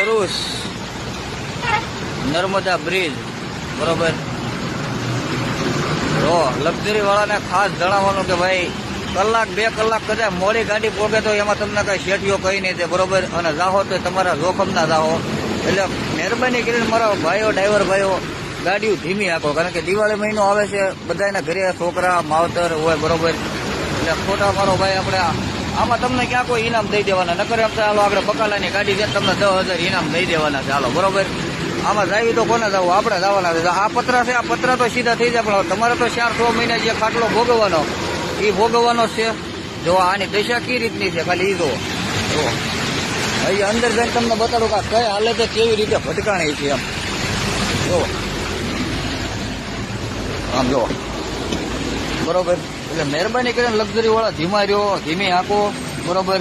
Bharuch Narmada bridge બરોબર. તો luxury વાળાને ખાસ જણાવવાનું કે ભાઈ કલાક 2 કલાક કદાચ મોડી ગાડી પોગે તો એમાં તમને કઈ શેઠીઓ કઈ નહીં છે બરોબર. અને જાહો તો તમારા જોખમના જાહો. એટલે મહેરબાની કરીને મારા ભાઈઓ ડ્રાઈવર ભાઈઓ ગાડીઓ ધીમી આપો, કારણ કે દિવાળી મહિનો આવે છે, બધાના ઘરે છોકરા માવતર હોય બરોબર. એટલે ખોટા મારો ભાઈ આપણે આમાં તમને ક્યાં કોઈ ઇનામ દઈ દેવાના, નકર એમ ચાલો આપણે બકાલાની ગાડી છે તમને 10,000 ઇનામ દઈ દેવાના ચાલો બરોબર. આમાં જાવી તો કોને જવું, આપણે જવાના છે. આ પતરા છે, આ પતરા તો સીધા થઈ જાય, પણ તમારે તો 4-6 મહિના જે ખાટલો ભોગવવાનો એ ભોગવવાનો છે. જો આની દશા કઈ રીતની છે ખાલી એ જુઓ. હજી અંદર જઈને તમને બતાડું કે કઈ હાલતે કેવી રીતે ભટકાણી છે એમ જો. આમ જો બરોબર. એટલે મહેરબાની કરીને લક્ઝરી વાળા ધીમા રહ્યો, ધીમી હાંકો બરોબર.